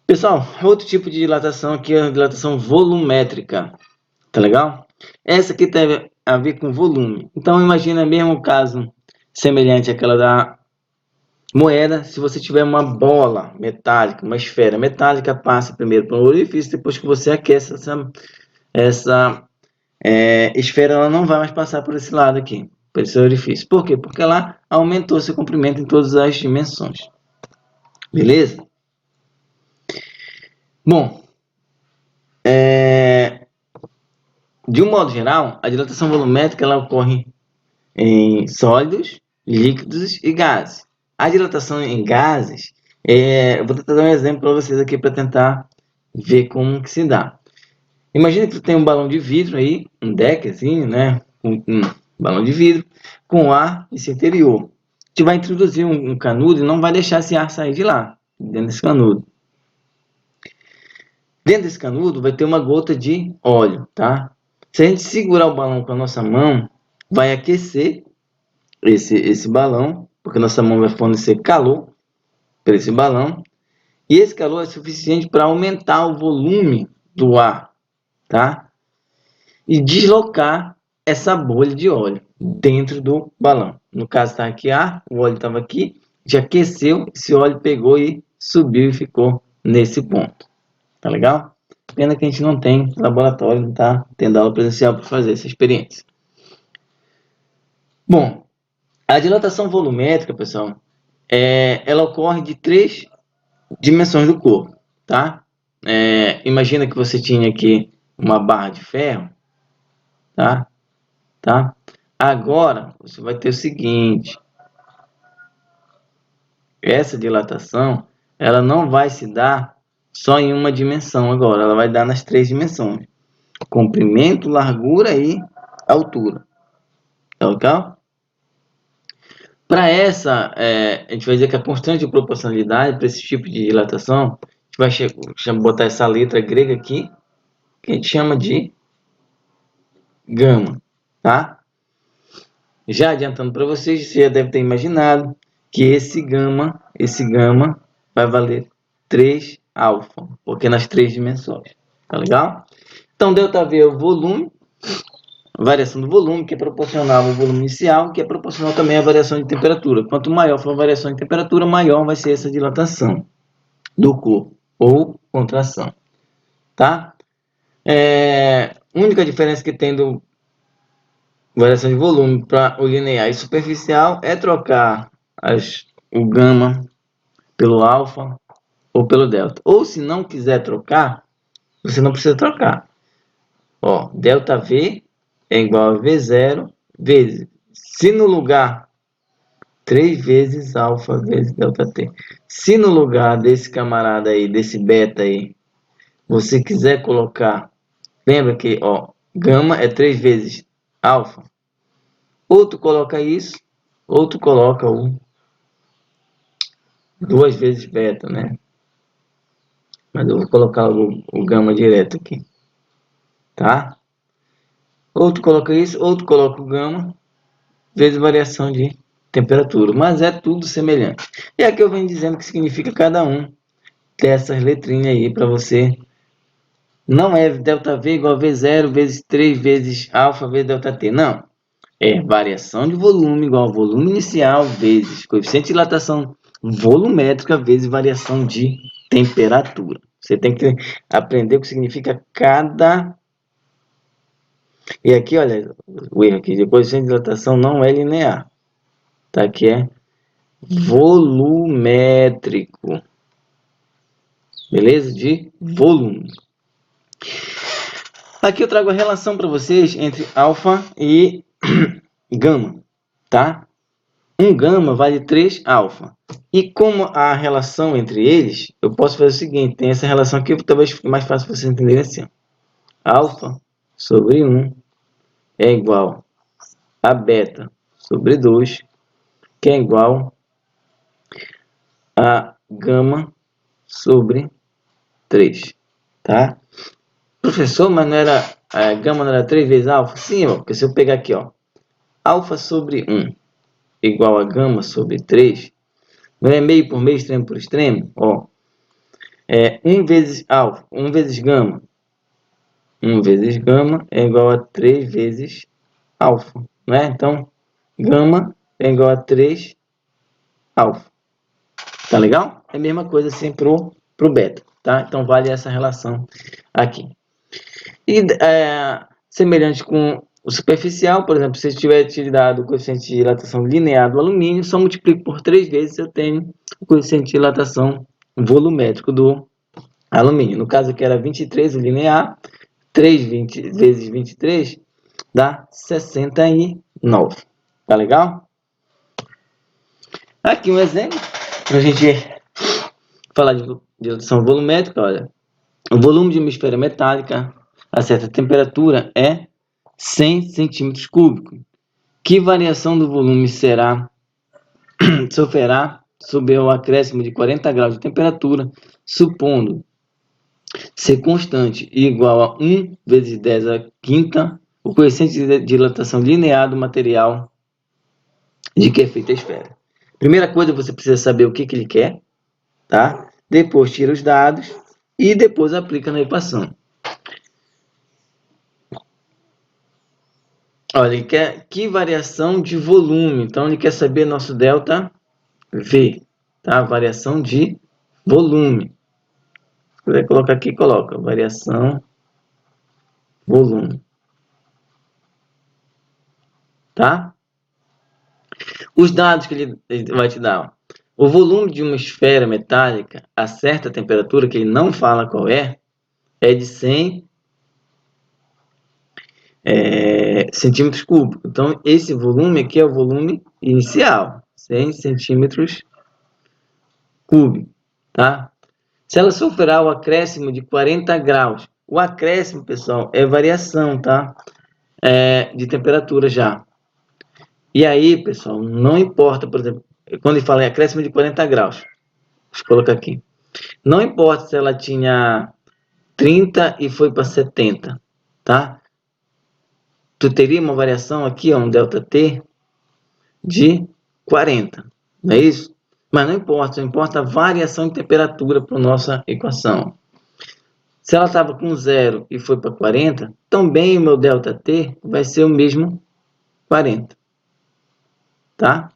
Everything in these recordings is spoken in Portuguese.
Pessoal, outro tipo de dilatação aqui é a dilatação volumétrica, tá legal? Essa aqui tem a ver com volume. Então, imagina mesmo o caso semelhante àquela da moeda. Se você tiver uma bola metálica, uma esfera metálica, passa primeiro por um orifício, depois que você aquece essa esfera, ela não vai mais passar por esse lado aqui, por esse orifício. Por quê? Porque ela aumentou seu comprimento em todas as dimensões. Beleza? Bom, de um modo geral, a dilatação volumétrica ela ocorre em sólidos, líquidos e gases. A dilatação em gases, eu vou tentar dar um exemplo para vocês aqui para tentar ver como que se dá. Imagina que tu tem um balão de vidro aí, um deckzinho, né? Um balão de vidro com ar nesse interior. Tu vai introduzir um canudo e não vai deixar esse ar sair de lá, dentro desse canudo. Dentro desse canudo vai ter uma gota de óleo, tá? Se a gente segurar o balão com a nossa mão, vai aquecer esse balão, porque nossa mão vai fornecer calor para esse balão, e esse calor é suficiente para aumentar o volume do ar, tá? E deslocar essa bolha de óleo dentro do balão. No caso está aqui ar, o óleo estava aqui, já aqueceu, esse óleo pegou e subiu e ficou nesse ponto. Tá legal? Pena que a gente não tem laboratório, não está tendo aula presencial para fazer essa experiência. Bom, a dilatação volumétrica, pessoal, ela ocorre de 3 dimensões do corpo, tá? Imagina que você tinha aqui uma barra de ferro, tá? Agora, você vai ter o seguinte, essa dilatação, ela não vai se dar só em uma dimensão agora, ela vai dar nas 3 dimensões. Comprimento, largura e altura. Tá legal? Para essa, a gente vai dizer que a constante de proporcionalidade para esse tipo de dilatação, a gente vai botar essa letra grega aqui, que a gente chama de gama, tá? Já adiantando para vocês, você já deve ter imaginado que esse gama vai valer 3 alfa, porque nas 3 dimensões, tá legal? Então, ΔV é o volume, a variação do volume, que é proporcional ao volume inicial, que é proporcional também à variação de temperatura. Quanto maior for a variação de temperatura, maior vai ser essa dilatação do corpo, ou contração, tá? Única diferença que tem do variação de volume para o linear e superficial é trocar o gama pelo alfa ou pelo delta. Ou se não quiser trocar, você não precisa trocar. Ó, ΔV é igual a V0 vezes, se no lugar 3 vezes alfa vezes ΔT. Se no lugar desse camarada aí, desse beta aí, você quiser colocar, lembra que ó, gama é 3 vezes alfa. Ou tu coloca isso, ou tu coloca o 2 vezes beta, né? Mas eu vou colocar o gama direto aqui, tá? Ou tu coloca isso, ou tu coloca o gama vezes variação de temperatura, mas é tudo semelhante. E aqui eu venho dizendo o que significa cada um dessas letrinhas aí para você. Não é ΔV igual a V0 vezes 3 vezes alfa vezes ΔT, não. É variação de volume igual a volume inicial vezes coeficiente de dilatação volumétrica vezes variação de temperatura. Você tem que aprender o que significa cada... E aqui, olha, o erro aqui, de coeficiente de dilatação não é linear. Tá? Aqui é volumétrico. Beleza? De volume. Aqui eu trago a relação para vocês entre alfa e gama, tá? Um gama vale 3 alfa. E como a relação entre eles, eu posso fazer o seguinte, tem essa relação aqui, talvez fique mais fácil vocês entenderem assim. Alfa sobre 1 é igual a beta sobre 2, que é igual a gama sobre 3, tá? Professor, mas não era, a gama não era 3 vezes alfa? Sim, ó, porque se eu pegar aqui, ó, alfa sobre 1 igual a gama sobre 3, não é meio por meio, extremo por extremo? Ó, 1 vezes alfa, 1 vezes gama. 1 vezes gama é igual a 3 vezes alfa, né? Então, gama é igual a 3 alfa. Tá legal? É a mesma coisa assim pro beta, tá? Então, vale essa relação aqui. E semelhante com o superficial, por exemplo, se eu tiver te dado o coeficiente de dilatação linear do alumínio, só multiplico por 3 vezes, eu tenho o coeficiente de dilatação volumétrico do alumínio. No caso aqui era 23 o linear, 3 vezes 23 dá 69. Tá legal? Aqui um exemplo para a gente falar de dilatação volumétrica. Olha, o volume de uma esfera metálica a certa temperatura é 100 centímetros cúbicos. Que variação do volume sofrerá sob o acréscimo de 40 graus de temperatura, supondo ser constante e igual a 1 vezes 10 a quinta o coeficiente de dilatação linear do material de que é feita a esfera. Primeira coisa, você precisa saber o que ele quer, tá? Depois tira os dados e depois aplica na equação. Olha, ele quer que variação de volume. Então, ele quer saber nosso delta V, tá? Variação de volume. Se quiser colocar aqui, coloca variação volume, tá? Os dados que ele vai te dar, ó. O volume de uma esfera metálica a certa temperatura, que ele não fala qual é de 100 centímetros cúbicos. Então, esse volume aqui é o volume inicial, 100 centímetros cúbicos, tá? Se ela sofrerá o acréscimo de 40 graus, o acréscimo, pessoal, é variação, tá? De temperatura já. E aí, pessoal, não importa, por exemplo, quando ele fala em acréscimo de 40 graus, deixa eu colocar aqui. Não importa se ela tinha 30 e foi para 70, tá? Tu teria uma variação aqui, ó, um ΔT de 40, não é isso? Mas não importa, não importa a variação de temperatura para a nossa equação. Se ela estava com 0 e foi para 40, também o meu ΔT vai ser o mesmo 40, tá?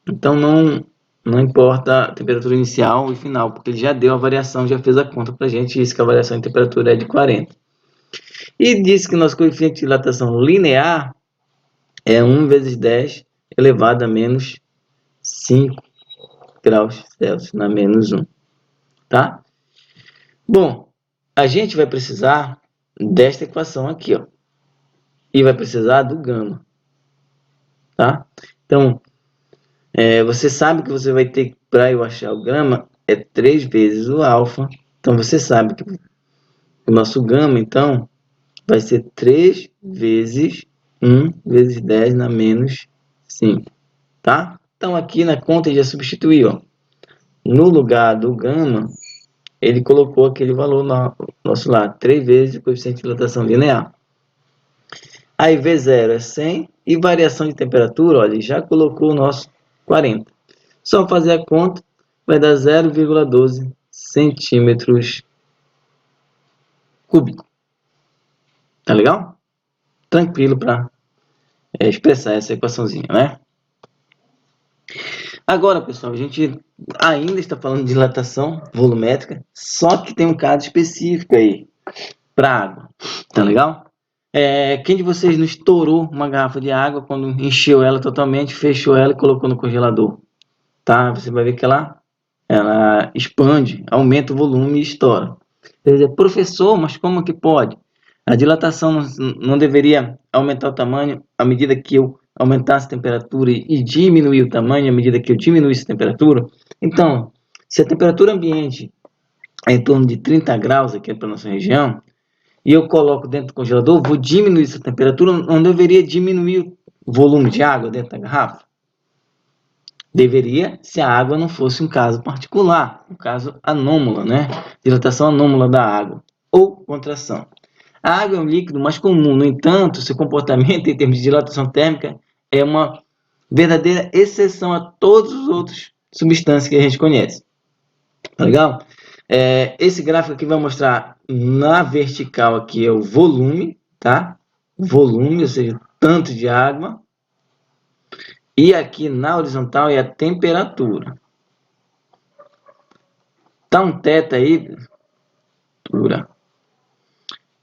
Então não importa a temperatura inicial e final, porque ele já deu a variação, já fez a conta para a gente, disse que a variação de temperatura é de 40. E disse que nosso coeficiente de dilatação linear é 1 vezes 10 elevado a menos 5 graus Celsius, na menos 1, tá? Bom, a gente vai precisar desta equação aqui, ó, e vai precisar do gama, tá? Então, você sabe que você vai ter, para eu achar o gama, é 3 vezes o alfa. Então, você sabe que o nosso gama, então, vai ser 3 vezes 1 vezes 10 na menos 5, tá? Então, aqui na conta, ele já substituiu, ó. No lugar do gama, ele colocou aquele valor nosso lá, 3 vezes o coeficiente de dilatação linear. Aí, V0 é 100 e variação de temperatura, olha, ele já colocou o nosso 40. Só fazer a conta, vai dar 0,12 centímetros cúbicos. Tá legal? Tranquilo para expressar essa equaçãozinha, né? Agora, pessoal, a gente ainda está falando de dilatação volumétrica, só que tem um caso específico aí para água. Tá legal? Quem de vocês não estourou uma garrafa de água quando encheu ela totalmente, fechou ela e colocou no congelador? Tá? Você vai ver que ela expande, aumenta o volume e estoura. Quer dizer, professor, mas como que pode? A dilatação não deveria aumentar o tamanho à medida que eu aumentasse a temperatura e diminuir o tamanho à medida que eu diminuísse a temperatura? Então, se a temperatura ambiente é em torno de 30 graus aqui para a nossa região, e eu coloco dentro do congelador, vou diminuir essa temperatura, não deveria diminuir o volume de água dentro da garrafa? Deveria, se a água não fosse um caso particular, um caso anômalo, né? Dilatação anômala da água, ou contração. A água é um líquido mais comum, no entanto, seu comportamento em termos de dilatação térmica é uma verdadeira exceção a todas as outras substâncias que a gente conhece. Tá legal? Esse gráfico aqui vai mostrar na vertical aqui é o volume, tá? Volume, ou seja, tanto de água. E aqui na horizontal é a temperatura. Tá um teto aí, temperatura.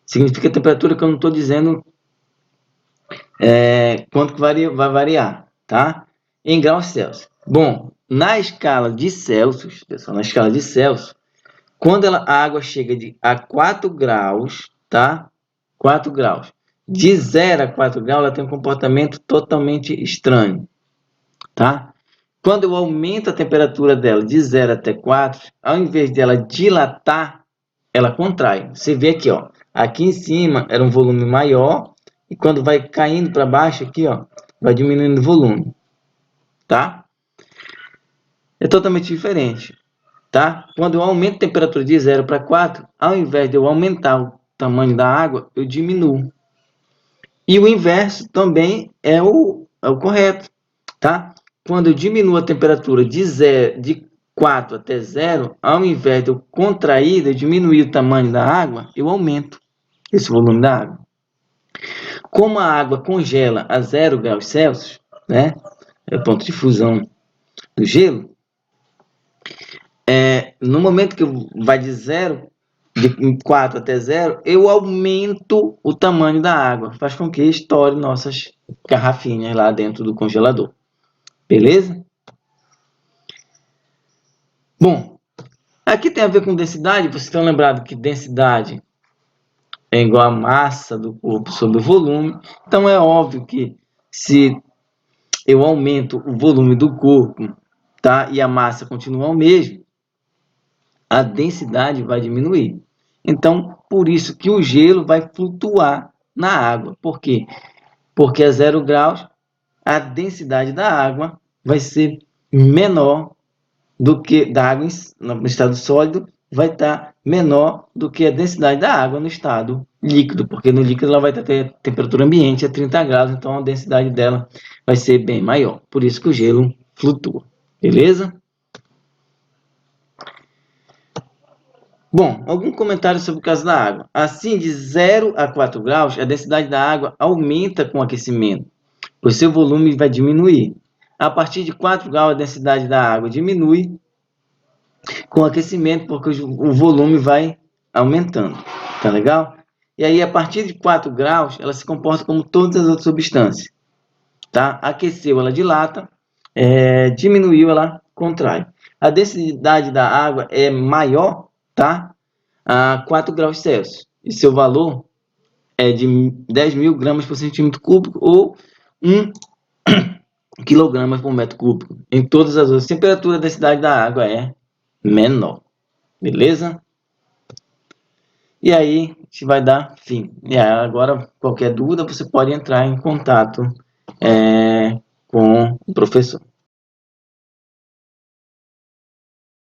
Significa a temperatura que eu não estou dizendo quanto que vai variar, tá? Em graus Celsius. Bom, na escala de Celsius, pessoal, na escala de Celsius, quando a água chega a 4 graus, tá? 4 graus. De 0 a 4 graus, ela tem um comportamento totalmente estranho, tá? Quando eu aumento a temperatura dela de 0 até 4, ao invés dela dilatar, ela contrai. Você vê aqui, ó. Aqui em cima era um volume maior, e quando vai caindo para baixo aqui, ó, vai diminuindo o volume, tá? É totalmente diferente, tá? Quando eu aumento a temperatura de 0 para 4, ao invés de eu aumentar o tamanho da água, eu diminuo. E o inverso também é o correto, tá? Quando eu diminuo a temperatura de 4 até 0, ao invés de eu contrair, de eu diminuir o tamanho da água, eu aumento esse volume da água. Como a água congela a 0 graus Celsius, né? É o ponto de fusão do gelo. No momento que vai de 4 até 0, eu aumento o tamanho da água. Faz com que estoure nossas garrafinhas lá dentro do congelador. Beleza? Bom, aqui tem a ver com densidade. Vocês estão lembrados que densidade é igual a massa do corpo sobre o volume. Então é óbvio que se eu aumento o volume do corpo, tá? E a massa continua o mesmo, a densidade vai diminuir. Então, por isso que o gelo vai flutuar na água. Por quê? Porque a 0 graus, a densidade da água vai ser menor do que da água no estado sólido, vai estar menor do que a densidade da água no estado líquido, porque no líquido ela vai ter temperatura ambiente a 30 graus, então a densidade dela vai ser bem maior. Por isso que o gelo flutua. Beleza? Bom, algum comentário sobre o caso da água? Assim, de 0 a 4 graus, a densidade da água aumenta com o aquecimento, o seu volume vai diminuir. A partir de 4 graus, a densidade da água diminui com o aquecimento, porque o volume vai aumentando. Tá legal? E aí, a partir de 4 graus, ela se comporta como todas as outras substâncias. Tá? Aqueceu, ela dilata, diminuiu, ela contrai. A densidade da água é maior, tá? A 4 graus Celsius. E seu valor é de 10 mil gramas por centímetro cúbico ou 1 quilogramas por metro cúbico. Em todas as outras, a temperatura da densidade da água é menor. Beleza? E aí, a gente vai dar fim. E aí, agora, qualquer dúvida, você pode entrar em contato com o professor.